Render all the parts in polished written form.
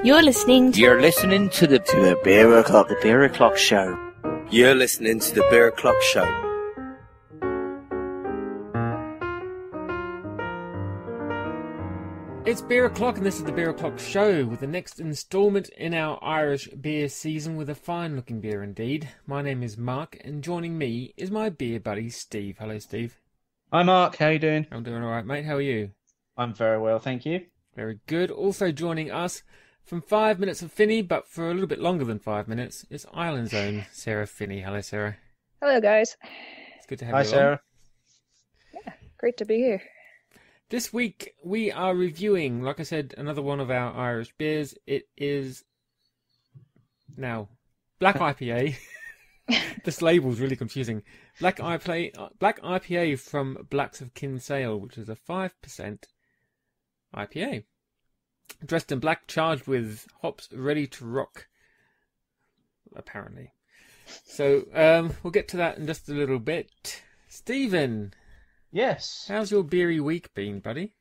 You're listening to the Beer O'Clock, the Beer O'Clock Show. You're listening to the Beer O'Clock Show. It's Beer O'Clock, and this is the Beer O'Clock Show with the next instalment in our Irish beer season with a fine-looking beer indeed. My name is Mark, and joining me is my beer buddy Steve. Hello, Steve. Hi, Mark. How you doing? I'm doing all right, mate. How are you? I'm very well, thank you. Very good. Also joining us from 5 Minutes of Finney, but for a little bit longer than 5 minutes, it's Ireland's own Sarah Finney. Hello, Sarah. Hello, guys. It's good to have you. Hi, Sarah. Yeah, great to be here. This week we are reviewing, like I said, another one of our Irish beers. It is now Black IPA. This label's really confusing. Black IPA from Blacks of Kinsale, which is a 5% IPA. Dressed in black, charged with hops, ready to rock. Apparently. So we'll get to that in just a little bit. Stephen. Yes. How's your beery week been, buddy?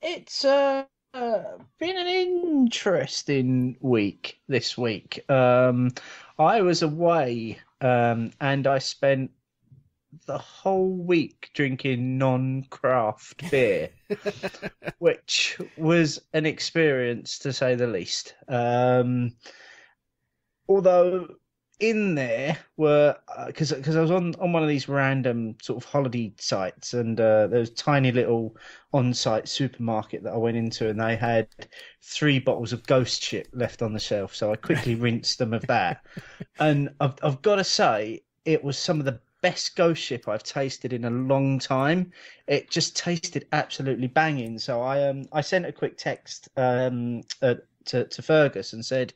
It's been an interesting week this week. I was away and I spent the whole week drinking non-craft beer, which was an experience to say the least. Although in there were, because I was on one of these random sort of holiday sites, and there was a tiny little on-site supermarket that I went into, and they had 3 bottles of Ghost Ship left on the shelf, so I quickly rinsed them of that. And I've got to say, it was some of the best Ghost Ship I've tasted in a long time. It just tasted absolutely banging. So I sent a quick text to Fergus and said,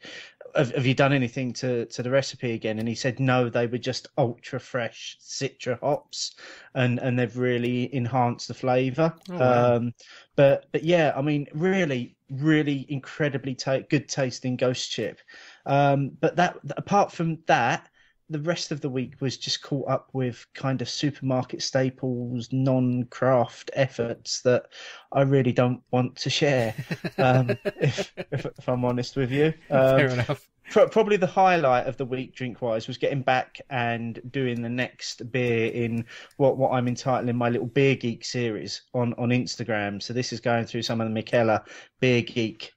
have you done anything to the recipe again? And he said no, they were just ultra fresh Citra hops, and they've really enhanced the flavour. Oh, wow. But yeah, I mean, really incredibly good tasting Ghost Ship. But that, apart from that, the rest of the week was just caught up with kind of supermarket staples, non-craft efforts that I really don't want to share, if I'm honest with you. Fair enough. Probably the highlight of the week drink-wise was getting back and doing the next beer in what I'm entitling my little Beer Geek series on Instagram. So this is going through some of the Michela Beer Geek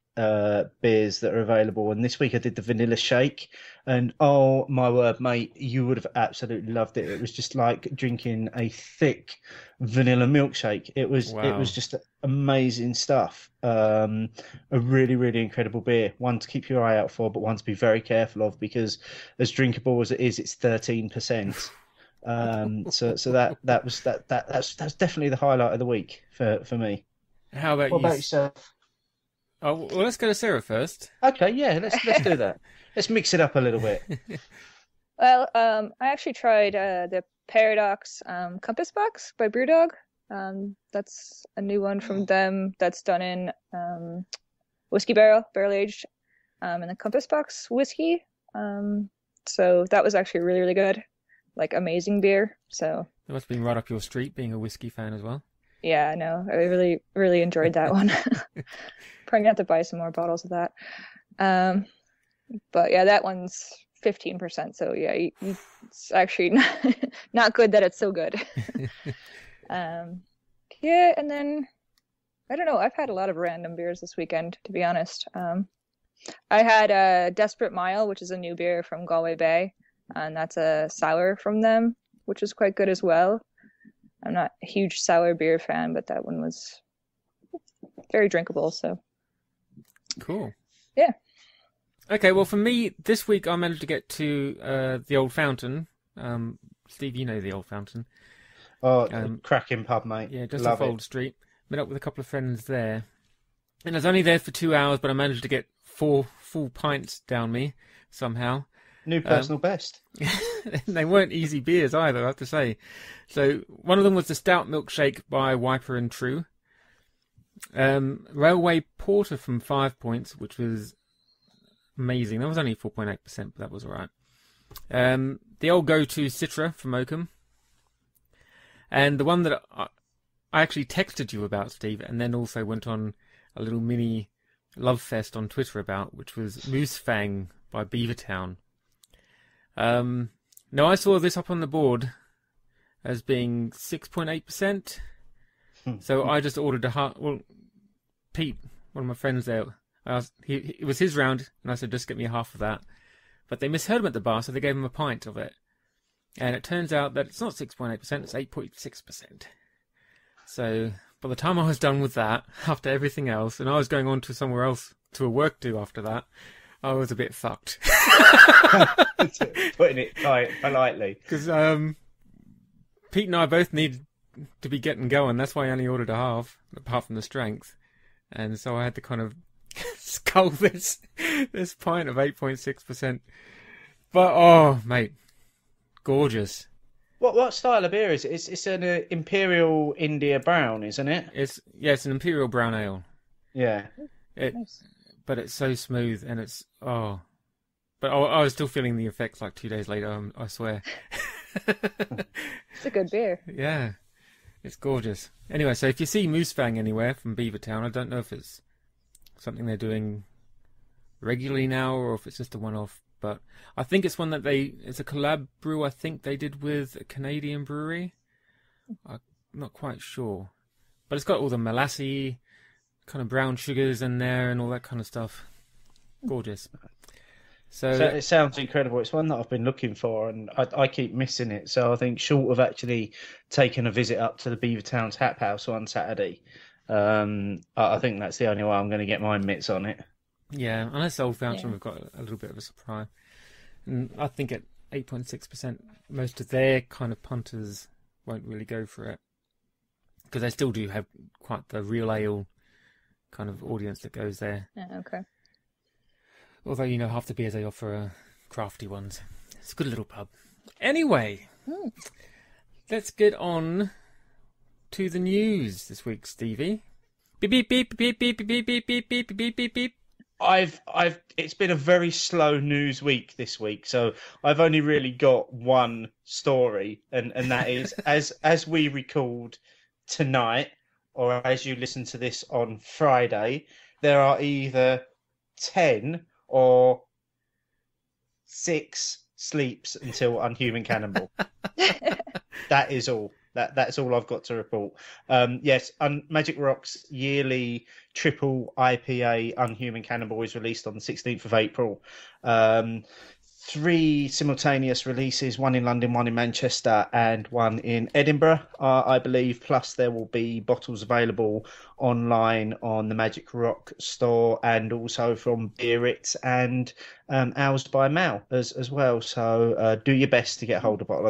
beers that are available, and this week I did the vanilla shake, and oh my word, mate, you would have absolutely loved it. It was just like drinking a thick vanilla milkshake. It was just amazing stuff. A really incredible beer, one to keep your eye out for, but one to be very careful of, because as drinkable as it is, it's 13%. So that's definitely the highlight of the week for me. How about what about yourself? Oh, well, let's go to Sarah first. Okay, yeah, let's do that. Let's mix it up a little bit. Well, I actually tried the Paradox Compass Box by Brewdog. That's a new one from them that's done in whiskey barrel aged, in the Compass Box whiskey. So that was actually really good, like amazing beer. So that must have been right up your street, being a whiskey fan as well. Yeah, no, I really enjoyed that one. Probably have to buy some more bottles of that. But yeah, that one's 15%. So yeah, it's actually not good that it's so good. Yeah, and then I don't know. I've had a lot of random beers this weekend, to be honest. I had a Desperate Mile, which is a new beer from Galway Bay, and that's a sour from them, which is quite good as well. I'm not a huge sour beer fan, but that one was very drinkable. So cool. Yeah. Okay, well, for me, this week I managed to get to the Old Fountain. Steve, you know the Old Fountain. Oh, cracking pub, mate. Yeah, just Love off Old Street. Met up with a couple of friends there. And I was only there for 2 hours, but I managed to get 4 full pints down me somehow. New personal best. They weren't easy beers either, I have to say. So one of them was the Stout Milkshake by Wiper and True. Railway Porter from 5 Points, which was amazing. That was only 4.8%, but that was all right. The old go-to Citra from Oakham. And the one that I actually texted you about, Steve, and then also went on a little mini love fest on Twitter about, which was Moosefanged by Beavertown. Now, I saw this up on the board as being 6.8%. So I just ordered a half. Well, Pete, one of my friends there, it was his round, and I said, just get me half of that. But they misheard him at the bar, so they gave him a pint of it. And it turns out that it's not 6.8%, it's 8.6%. So by the time I was done with that, after everything else, and I was going on to somewhere else, to a work do after that, I was a bit fucked. Putting it politely. Because Pete and I both need to be getting going. That's why I only ordered a half, apart from the strength. And so I had to kind of scull this pint of 8.6%. But, oh, mate, gorgeous. What style of beer is it? It's an Imperial India Brown, isn't it? It's an Imperial Brown Ale. Yeah. Nice. But it's so smooth, and it's, oh. But I was still feeling the effects like 2 days later, I swear. It's a good beer. Yeah, it's gorgeous. Anyway, so if you see Moosefanged anywhere from Beavertown, I don't know if it's something they're doing regularly now or if it's just a one-off. But I think it's one that it's a collab brew I think they did with a Canadian brewery. I'm not quite sure. But it's got all the molassy, kind of brown sugars in there and all that kind of stuff. Gorgeous. So it sounds incredible. It's one that I've been looking for, and I keep missing it. So I think short of actually taking a visit up to the Beavertown Tap House on Saturday, I think that's the only way I'm going to get my mitts on it. Yeah, unless Old Fountain have got a little bit of a supply. And I think at 8.6%, most of their kind of punters won't really go for it. Because they still do have quite the real ale kind of audience that goes there. Yeah, okay. Although, half the beers they offer are crafty ones. It's a good little pub. Anyway, let's get on to the news this week, Stevie. Beep, beep, beep, beep, beep, beep, beep, beep, beep, beep, beep, beep. It's been a very slow news week this week, so I've only really got one story, and that is as we record tonight, or as you listen to this on Friday, there are either 10 or 6 sleeps until Unhuman Cannonball. That is all. That's all I've got to report. Yes, Magic Rock's yearly triple IPA Unhuman Cannonball is released on the 16th of April. 3 simultaneous releases, one in London, one in Manchester, and one in Edinburgh, I believe. Plus, there will be bottles available online on the Magic Rock store and also from Beerit and Owls by Mal as well. So do your best to get hold of a bottle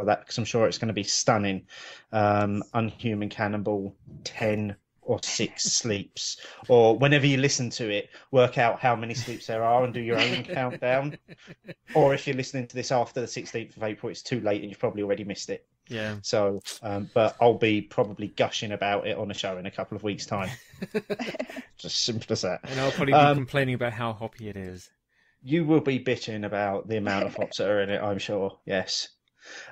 of that, because I'm sure it's going to be stunning. Unhuman Cannonball 10 or 6 sleeps, or whenever you listen to it, work out how many sleeps there are and do your own countdown. Or if you're listening to this after the 16th of April, it's too late and you've probably already missed it. Yeah. So, but I'll be probably gushing about it on a show in a couple of weeks' time. Just simple as that. And I'll probably be complaining about how hoppy it is. You will be bitching about the amount of hops that are in it, I'm sure. Yes.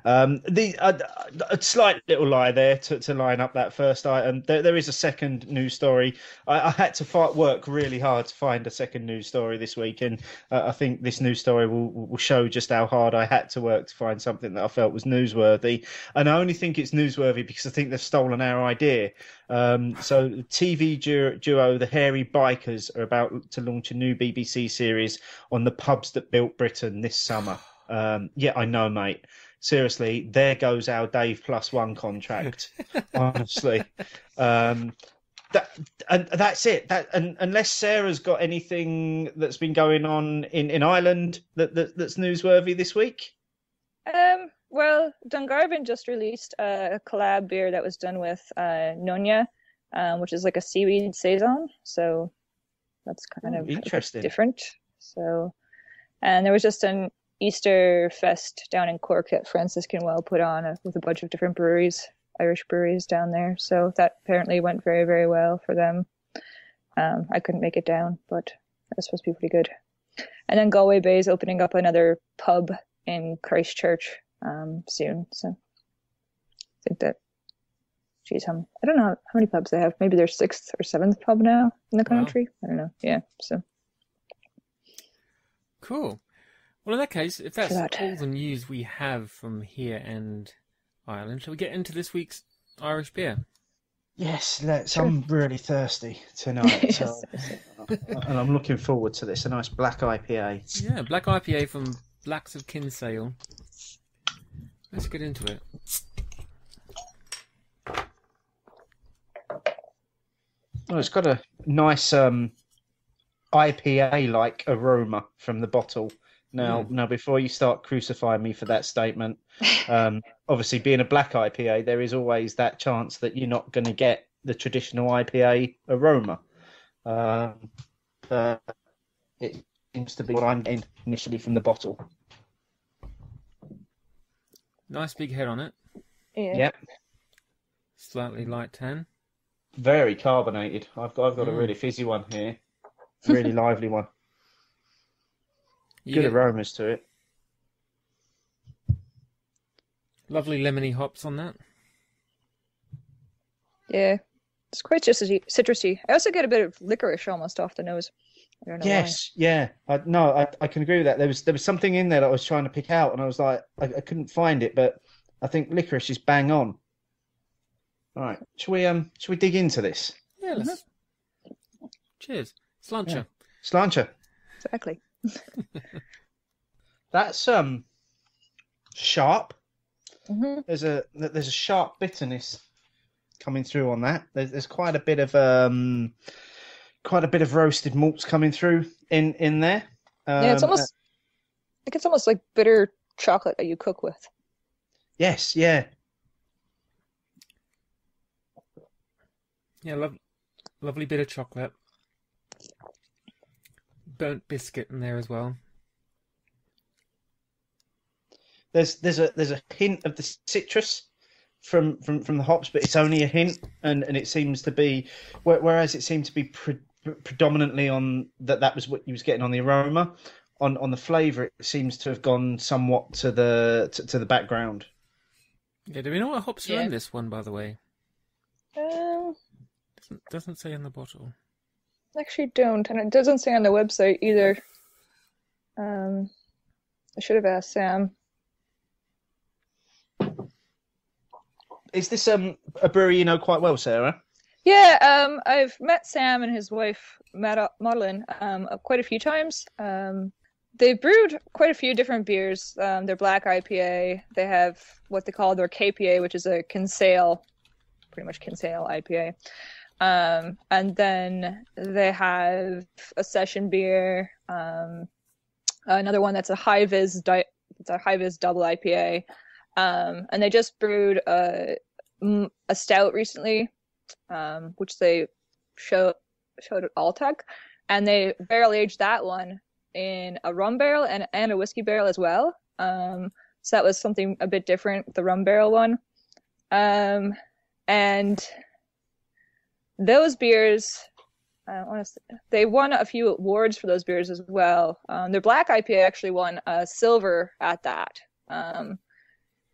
A slight little lie there to line up that first item. There is a second news story. I had to work really hard to find a second news story this week, and I think this news story will show just how hard I had to work to find something that I felt was newsworthy. And I only think it's newsworthy because I think they've stolen our idea. So TV duo The Hairy Bikers are about to launch a new BBC series on the pubs that built Britain this summer. Yeah, I know, mate. Seriously, there goes our Dave +1 contract. Honestly, and that's it. Unless Sarah's got anything that's been going on in Ireland that's newsworthy this week. Well, Dungarvan just released a collab beer that was done with Nonya, which is like a seaweed saison. So that's kind of interesting, different. So, and there was just an Easter Fest down in Cork that Franciscan Well put on with a bunch of different breweries, Irish breweries down there. So that apparently went very, very well for them. I couldn't make it down, but that was supposed to be pretty good. And then Galway Bay is opening up another pub in Christchurch soon. So I think geez, I don't know how many pubs they have. Maybe their 6th or 7th pub now in the country. I don't know. Yeah, so Cool. Well, in that case, if that's that. all the news we have from here and Ireland, shall we get into this week's Irish beer? Yes, let's. Sure. I'm really thirsty tonight, so, Yes. and I'm looking forward to this. A nice black IPA. Yeah, Black IPA from Blacks of Kinsale. Let's get into it. Oh, it's got a nice IPA-like aroma from the bottle. Now, before you start crucifying me for that statement, obviously being a black IPA, there is always that chance that you're not going to get the traditional IPA aroma. It seems to be what I'm getting initially from the bottle. Nice big head on it. Yeah. Yep, Slightly light tan. very carbonated. I've got a really fizzy one here, really lively one. You Good get aromas to it. lovely lemony hops on that. Yeah. It's quite citrusy. I also get a bit of licorice almost off the nose. I don't know Yes, yeah. I can agree with that. There was something in there that I was trying to pick out, and I was like, I couldn't find it, but I think licorice is bang on. All right, shall we dig into this? Yeah, let's. Cheers. Slancha. Yeah. Slancha. why. Exactly. That's sharp. Mm-hmm. There's a sharp bitterness coming through on that. There's quite a bit of roasted malts coming through in there. Yeah, it's almost it's almost like bitter chocolate that you cook with. Yes, yeah. Yeah, lovely bit of chocolate. Burnt biscuit in there as well. There's a hint of the citrus from the hops, but it's only a hint, and it seems to be, whereas it seemed to be predominantly on that was what you was getting on the aroma, on the flavour. It seems to have gone somewhat to the background. Yeah, do we know what hops are in this one, by the way? Doesn't say on the bottle. Actually don't, and it doesn't say on the website either. I should have asked Sam. Is this a brewery you know quite well, Sarah? Yeah, I've met Sam and his wife Madeline quite a few times. They've brewed quite a few different beers. Their Black IPA. They have what they call their KPA, which is a Kinsale, pretty much Kinsale IPA. And then they have a session beer, another one that's a high vis double IPA, and they just brewed a stout recently, which they showed at Alltech, and they barrel aged that one in a rum barrel and a whiskey barrel as well. So that was something a bit different, the rum barrel one, and those beers, they won a few awards for those beers as well. Their Black IPA actually won a silver at that.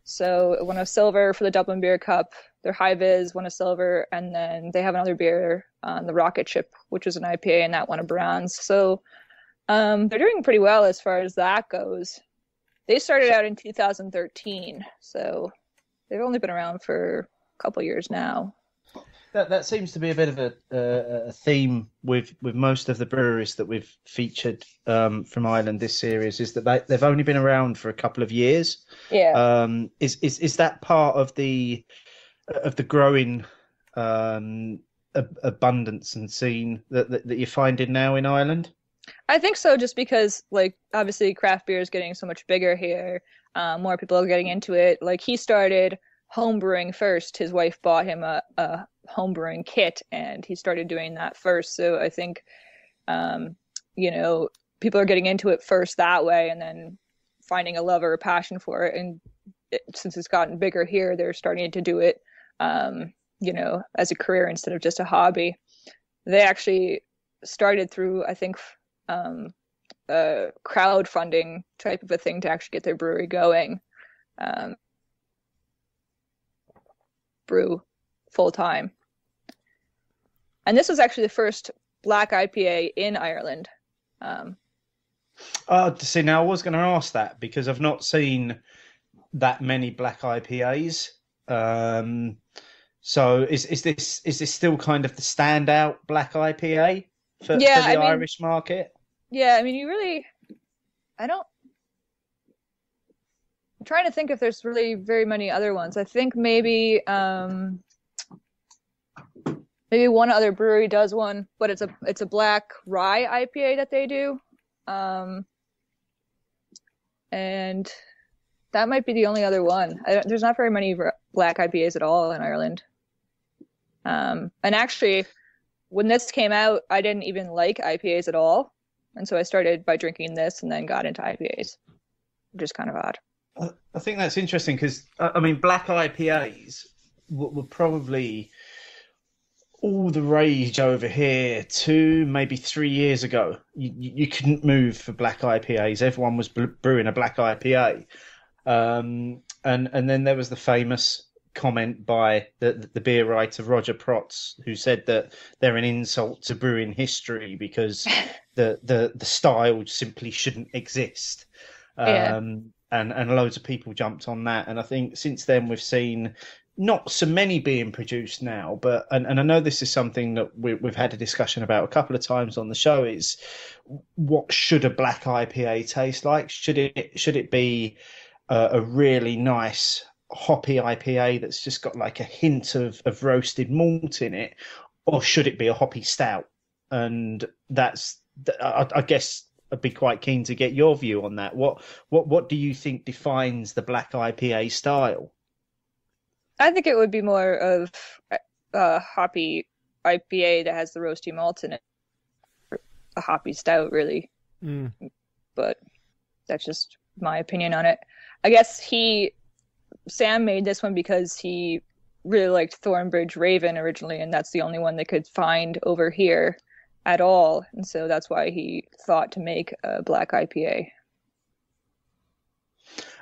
So it won a silver for the Dublin Beer Cup. Their High Vis won a silver, and then they have another beer, the Rocket Ship, which is an IPA, and that won a bronze. So they're doing pretty well as far as that goes. They started out in 2013, so they've only been around for a couple years now. That seems to be a bit of a theme with most of the breweries that we've featured from Ireland this series, is that they've only been around for a couple of years. Yeah. Is that part of the growing abundance and scene that you're finding now in Ireland? I think so, just because, like, obviously craft beer is getting so much bigger here. More people are getting into it. Like, he started homebrewing first. His wife bought him a homebrewing kit, and he started doing that first. So I think, people are getting into it first that way, and then finding a love or a passion for it. And since it's gotten bigger here, they're starting to do it, as a career instead of just a hobby. They actually started through, I think, a crowdfunding type of a thing to actually get their brewery going. Brew full time. And this was actually the first black IPA in Ireland. See, now I was going to ask that because I've not seen that many black IPAs. So is this still kind of the standout black IPA for the Irish market? Yeah, I mean, I'm trying to think if there's really very many other ones. I think maybe one other brewery does one, but it's a black rye IPA that they do. And that might be the only other one. There's not very many black IPAs at all in Ireland. And actually, when this came out, I didn't even like IPAs at all. And so I started by drinking this and then got into IPAs, which is kind of odd. I think that's interesting because, I mean, black IPAs were probably all the rage over here 2, maybe 3 years ago. You couldn't move for black IPAs. Everyone was brewing a black IPA. And then there was the famous comment by the beer writer Roger Protz, who said that they're an insult to brewing history because the style simply shouldn't exist. And loads of people jumped on that. And I think since then we've seen not so many being produced now, but and I know this is something that we've had a discussion about a couple of times on the show, is what should a black IPA taste like? Should it be a really nice hoppy IPA that's just got like a hint of roasted malt in it, or should it be a hoppy stout? And I guess I'd be quite keen to get your view on that. What do you think defines the black IPA style? I think it would be more of a hoppy IPA that has the roasty malts in it. A hoppy stout, really. But that's just my opinion on it. I guess Sam made this one because he really liked Thornbridge Raven originally, and that's the only one they could find over here at all. And so that's why he thought to make a black IPA.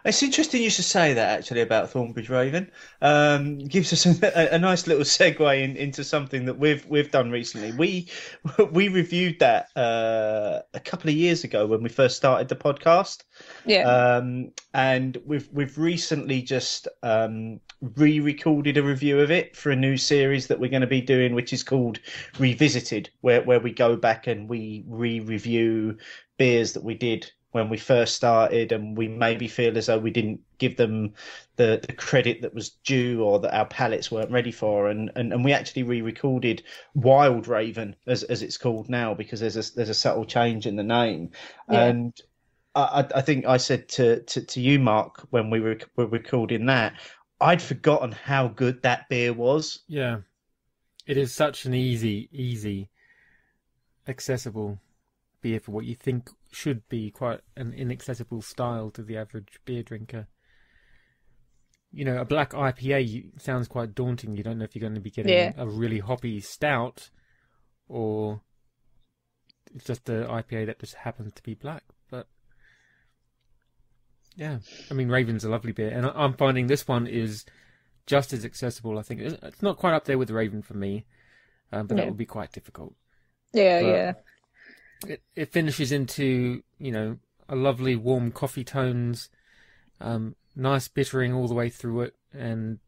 It's interesting you should say that, actually, about Thornbridge Raven. Gives us a nice little segue into something that we've done recently. We reviewed that a couple of years ago when we first started the podcast. Yeah. And we've recently just re-recorded a review of it for a new series that we're going to be doing, which is called Revisited, where we go back and we re-review beers that we did when we first started, and we maybe feel as though we didn't give them the credit that was due, or that our palates weren't ready for. And we actually re-recorded Wild Raven, as it's called now, because there's a subtle change in the name. Yeah. And I think I said to you, Mark, when we were recording that, I'd forgotten how good that beer was. Yeah, it is such an easy, accessible beer for what you think should be quite an inaccessible style to the average beer drinker. You know, a black IPA sounds quite daunting. You don't know if you're going to be getting a really hoppy stout, or it's just an IPA that just happens to be black. But yeah, I mean, Raven's a lovely beer, and I'm finding this one is just as accessible. I think it's not quite up there with Raven for me, but that would be quite difficult. Yeah. It finishes into, you know, a lovely warm coffee tones, nice bittering all the way through it, and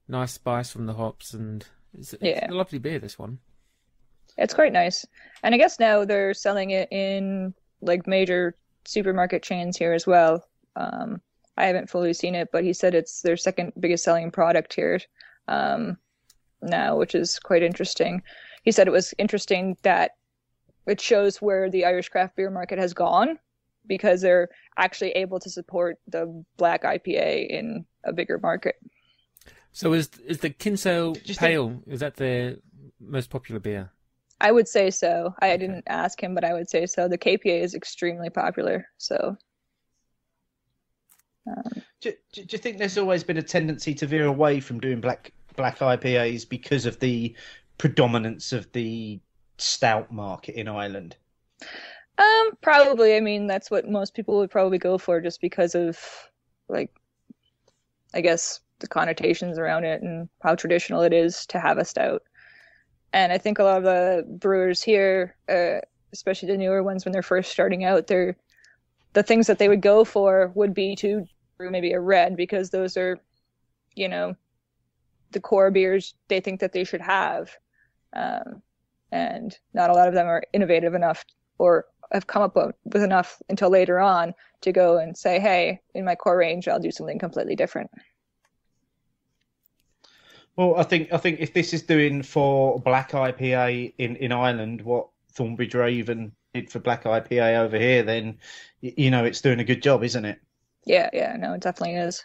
nice spice from the hops, and it's a lovely beer, this one. It's quite nice. And I guess now they're selling it in like major supermarket chains here as well. I haven't fully seen it, but he said it's their second biggest selling product here now, which is quite interesting. He said it was interesting that it shows where the Irish craft beer market has gone, because they're actually able to support the black IPA in a bigger market. So is the Kinsale Pale, is that their most popular beer? I would say so. I didn't ask him, but I would say so. The KPA is extremely popular. So, do you think there's always been a tendency to veer away from doing black IPAs because of the predominance of the stout market in Ireland? Probably. I mean, that's what most people would probably go for, just because of, like, I guess the connotations around it and how traditional it is to have a stout. And I think a lot of the brewers here, especially the newer ones when they're first starting out, the things that they would go for would be to brew maybe a red, because those are, you know, the core beers they think that they should have. And not a lot of them are innovative enough or have come up with enough until later on to go and say, hey, in my core range, I'll do something completely different. Well, I think if this is doing for Black IPA in Ireland what Thornbridge Raven did for Black IPA over here, then, you know, it's doing a good job, isn't it? Yeah, no, it definitely is.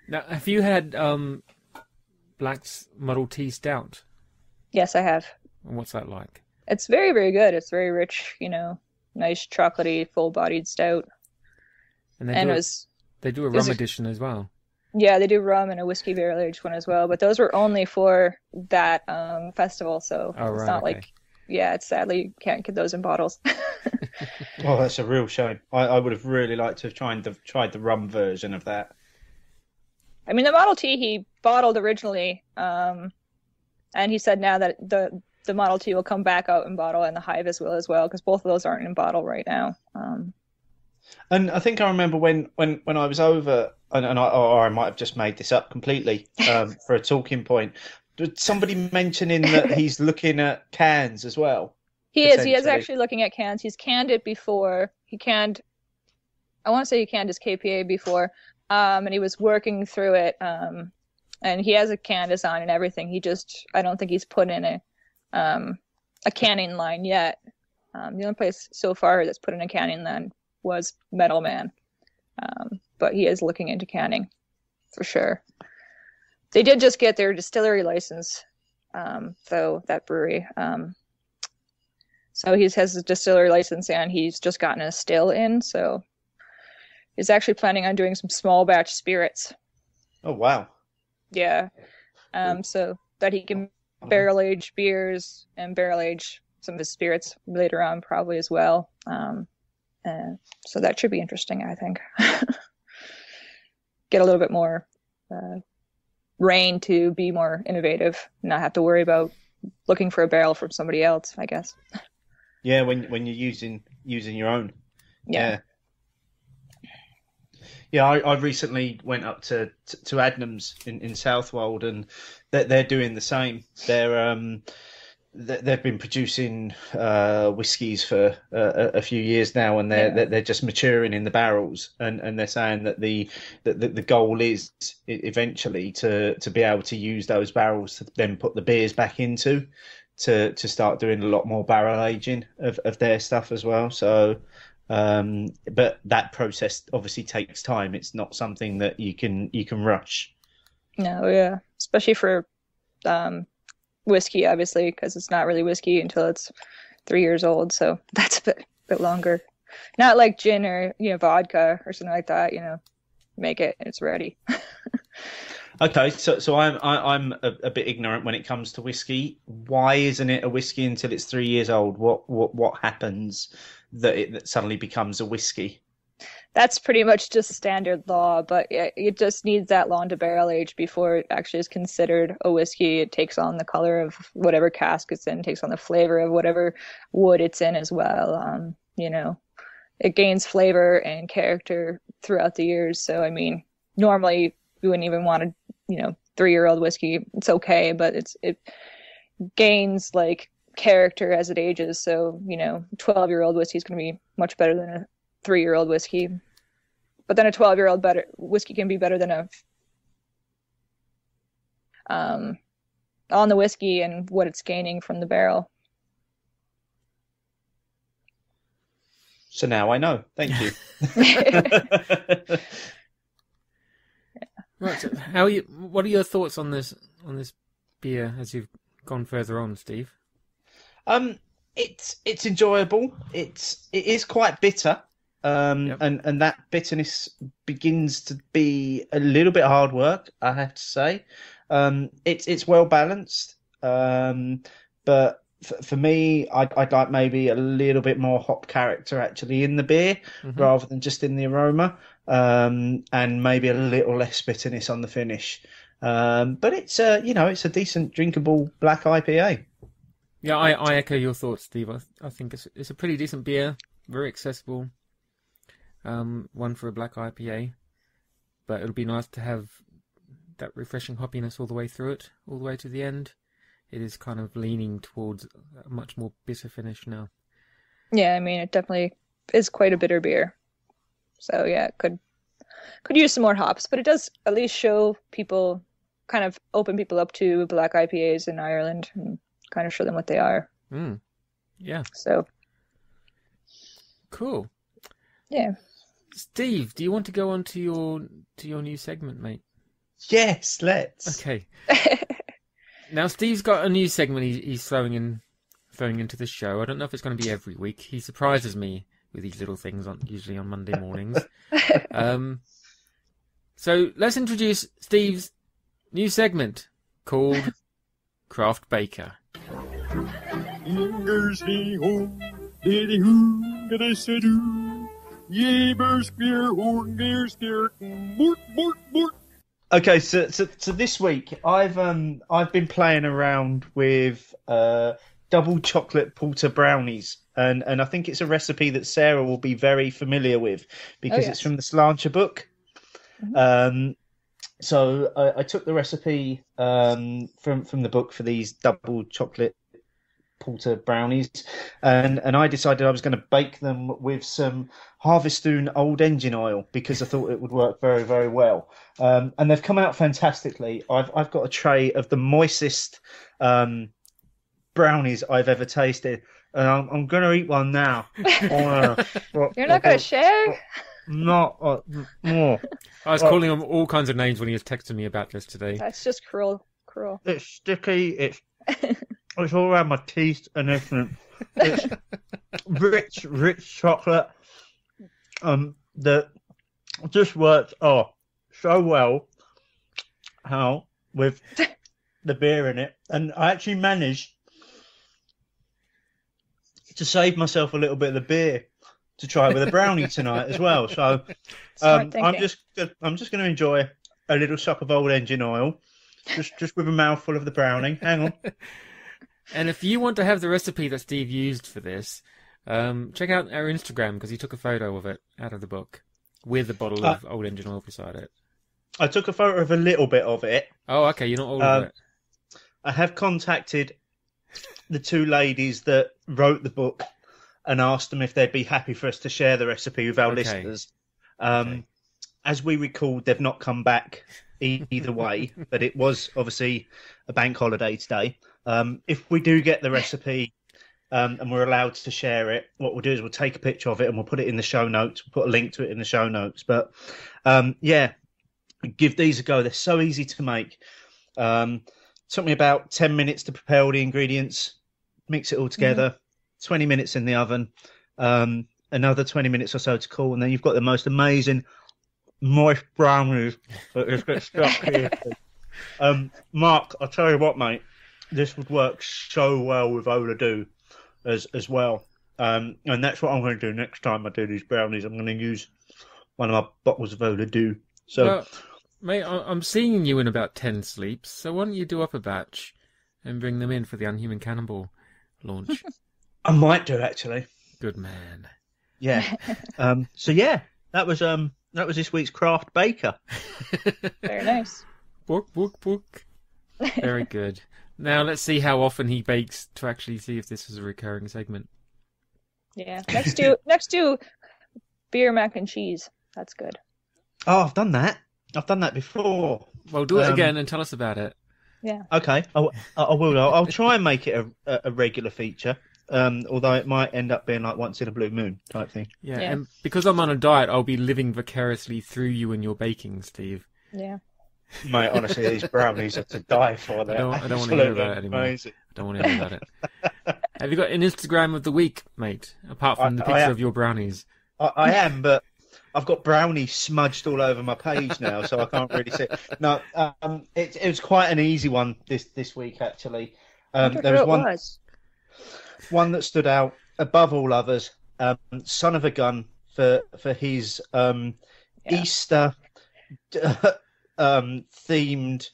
Now, have you had Black's Model T Stout? Yes, I have. And what's that like? It's very, very good. It's very rich, you know, nice chocolatey, full-bodied stout. And they do a rum edition as well. Yeah, they do rum and a whiskey barrel aged one as well, but those were only for that festival, so it's not like, yeah, it's sadly you can't get those in bottles. Oh, that's a real shame. I would have really liked to have tried the rum version of that. I mean, the Model T he bottled originally, and he said now that the Model T will come back out in bottle, and the Hivas will as well, because both of those aren't in bottle right now. And I think I remember when I was over, or I might have just made this up completely for a talking point. Did somebody mentioning that he's looking at cans as well? He is actually looking at cans. He's canned it before. I want to say he canned his KPA before, and he was working through it. And he has a can design and everything. I don't think he's put in a canning line yet. The only place so far that's put in a canning line was Metal Man. But he is looking into canning for sure. They did just get their distillery license, though, that brewery. So he has a distillery license and he's just gotten a still in. So he's actually planning on doing some small batch spirits. Oh, wow. Yeah. So that he can barrel age beers and barrel age some of his spirits later on probably as well. So that should be interesting, I think. Get a little bit more reign to be more innovative, not have to worry about looking for a barrel from somebody else, I guess. Yeah, when you're using your own. Yeah. Yeah, I recently went up to Adnams in Southwold, and they're doing the same. They've been producing whiskies for a few years now, and they're just maturing in the barrels, and they're saying that the goal is eventually to be able to use those barrels to then put the beers back into to start doing a lot more barrel aging of their stuff as well. So, but that process obviously takes time. It's not something that you can rush. No, yeah, especially for whiskey, obviously, because it's not really whiskey until it's 3 years old. So that's a bit longer. Not like gin or vodka or something like that. Make it and it's ready. Okay, so I'm a bit ignorant when it comes to whiskey. Why isn't it a whiskey until it's 3 years old? What happens that suddenly becomes a whiskey? That's pretty much just standard law, but it just needs that long to barrel age before it actually is considered a whiskey. It takes on the color of whatever cask it's in, takes on the flavor of whatever wood it's in as well. It gains flavor and character throughout the years. So, I mean, normally you wouldn't even want a 3-year-old whiskey. It's okay, but it gains like character as it ages. So, 12-year-old whiskey is going to be much better than a 3-year-old whiskey. But then a 12-year-old whiskey can be better than on the whiskey and what it's gaining from the barrel. So now I know. Thank you. Right. So what are your thoughts on this beer as you've gone further on, Steve? It's enjoyable. It is quite bitter. Yep. And that bitterness begins to be a little bit hard work, I have to say. It's well balanced, but for me, I'd like maybe a little bit more hop character actually in the beer Mm-hmm. rather than just in the aroma, and maybe a little less bitterness on the finish. But it's it's a decent drinkable black IPA. Yeah, I echo your thoughts, Steve. I think it's a pretty decent beer, very accessible. One for a black IPA, but it'll be nice to have that refreshing hoppiness all the way through it, all the way to the end. It is kind of leaning towards a much more bitter finish now. Yeah, I mean, it definitely is quite a bitter beer. So yeah, it could use some more hops, but it does at least show people, kind of open people up to black IPAs in Ireland and kind of show them what they are. Yeah. So cool. Yeah. Steve, do you want to go on to your new segment, mate? Yes, let's. Okay. Now Steve's got a new segment he's throwing into the show. I don't know if it's going to be every week. He surprises me with these little things usually on Monday mornings. So let's introduce Steve's new segment called Craft Baker. Okay, so this week I've been playing around with double chocolate porter brownies, and I think it's a recipe that Sarah will be very familiar with because it's from the Slancher book. Mm-hmm. So I took the recipe from the book for these double chocolate porter brownies, and I decided I was going to bake them with some Harvestoon old engine oil because I thought it would work very, very well. And they've come out fantastically. I've got a tray of the moistest brownies I've ever tasted, and I'm going to eat one now. You're not going to share? Not more. I was calling him all kinds of names when he was texting me about this today. That's just cruel. It's sticky. It's all around my teeth and everything. It's rich chocolate. That just works so well. How with the beer in it, and I actually managed to save myself a little bit of the beer to try with a brownie tonight as well. So I'm just going to enjoy a little suck of old engine oil, just with a mouthful of the brownie. Hang on. And if you want to have the recipe that Steve used for this, check out our Instagram because he took a photo of it out of the book with a bottle of old engine oil beside it. I took a photo of a little bit of it. Oh, okay, you're not all of it. I have contacted the two ladies that wrote the book and asked them if they'd be happy for us to share the recipe with our listeners. As we recalled, they've not come back either way, but it was obviously a bank holiday today. If we do get the recipe and we're allowed to share it, what we'll do is we'll take a picture of it and we'll put it in the show notes. We'll put a link to it in the show notes. But give these a go. They're so easy to make. Took me about 10 minutes to prepare all the ingredients, mix it all together, 20 minutes in the oven, another 20 minutes or so to cool, and then you've got the most amazing moist brownies that just get stuck here. Mark, I'll tell you what, mate, this would work so well with Ola Do as well. And that's what I'm going to do next time I do these brownies. I'm going to use one of my bottles of Ola Do. So, well, mate, I'm seeing you in about 10 sleeps, so why don't you do up a batch and bring them in for the Unhuman Cannonball launch? I might do, actually. Good man. Yeah. That was this week's Craft Baker. Very nice. Book. Very good. Now let's see how often he bakes to actually see if this is a recurring segment. Yeah. Next do beer mac and cheese. That's good. Oh, I've done that. I've done that before. Well, do it again and tell us about it. Yeah. Okay. I will. I'll try and make it a regular feature. Although it might end up being like once in a blue moon type thing. Yeah, and because I'm on a diet, I'll be living vicariously through you and your baking, Steve. Yeah. Mate, honestly, these brownies are to die for. I don't want to hear about it anymore. Amazing. I don't want to hear about it. Have you got an Instagram of the week, mate? Apart from the picture of your brownies. I am, but I've got brownies smudged all over my page now, so I can't really see it. No, it was quite an easy one this week, actually. There was one. one that stood out above all others, Son of a Gun for his Easter themed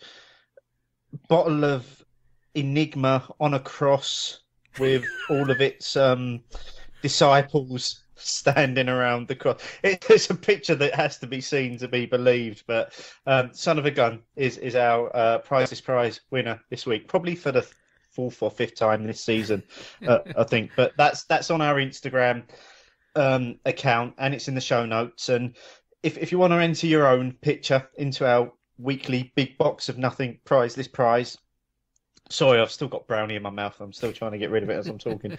bottle of Enigma on a cross with all of its disciples standing around the cross. It's a picture that has to be seen to be believed. But Son of a Gun is our Prize winner this week, probably for the fourth or fifth time this season, I think. But that's on our Instagram account, and it's in the show notes. And if you want to enter your own picture into our weekly big box of nothing prize, sorry, I've still got brownie in my mouth. I'm still trying to get rid of it as I'm talking.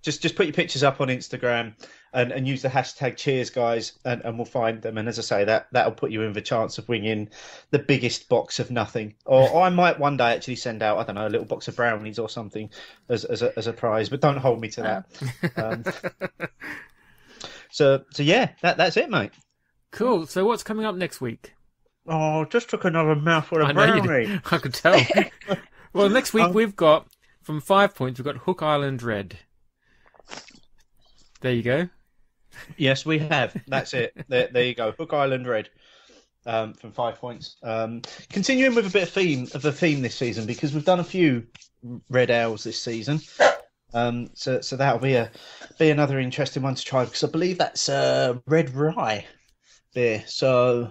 Just put your pictures up on Instagram and use the hashtag cheers, guys, and we'll find them. And as I say, that'll put you in the chance of winning the biggest box of nothing. Or I might one day actually send out, I don't know, a little box of brownies or something as a prize, but don't hold me to that. So yeah, that's it, mate. Cool. So what's coming up next week? Oh, just took another mouthful of brownie. I could tell. Well, next week we've got, from 5 points, we've got Hook Island Red. There you go. Yes, we have. That's it. There you go. Hook Island Red from 5 points. Continuing with a bit of a theme this season, because we've done a few red ales this season. So that'll be another interesting one to try, because I believe that's red rye beer. So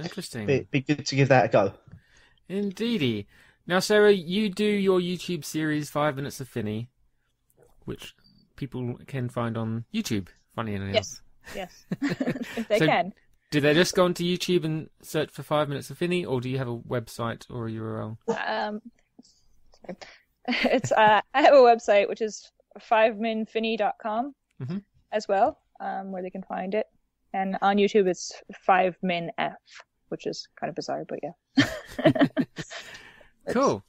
interesting. Be good to give that a go. Indeedy. Now, Sarah, you do your YouTube series 5 Minutes of Finney, which people can find on YouTube, funny enough. Yes. If they can. Do they just go onto YouTube and search for 5 Minutes of Finney, or do you have a website or a URL? It's I have a website, which is 5minfinny.com as well, where they can find it. And on YouTube, it's 5minf, which is kind of bizarre, but yeah. Cool.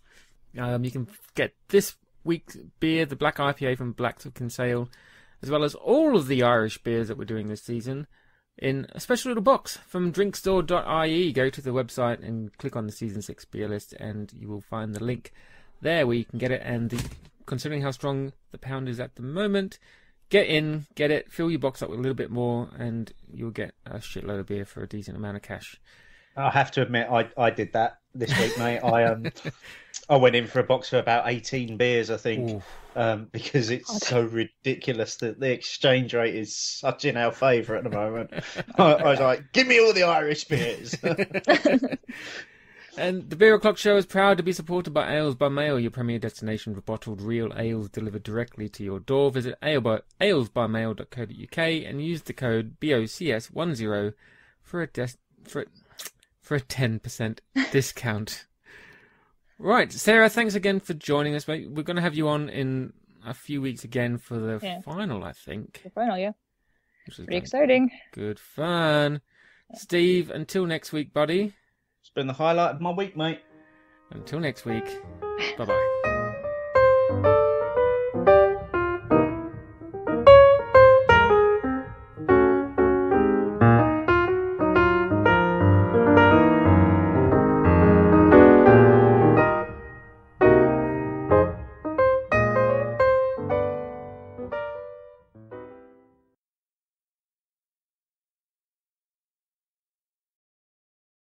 You can get this week's beer, the Black IPA from Blacks of Kinsale, as well as all of the Irish beers that we're doing this season, in a special little box from drinkstore.ie. Go to the website and click on the Season 6 beer list, and you will find the link there where you can get it. And considering how strong the pound is at the moment, get in, get it, fill your box up with a little bit more, and you'll get a shitload of beer for a decent amount of cash. I have to admit, I did that this week, mate. I went in for a box for about 18 beers, I think, because it's so ridiculous that the exchange rate is such in our favour at the moment. I was like, give me all the Irish beers. And the Beer O'Clock Show is proud to be supported by Ales by Mail, your premier destination for bottled real ales delivered directly to your door. Visit alesbymail.co.uk and use the code BOCS10 for a 10% discount. Right, Sarah, thanks again for joining us, mate. We're going to have you on in a few weeks again for the final, I think. The final, yeah. Which is pretty exciting. Good fun. Yeah. Steve, until next week, buddy. It's been the highlight of my week, mate. Until next week. Bye-bye.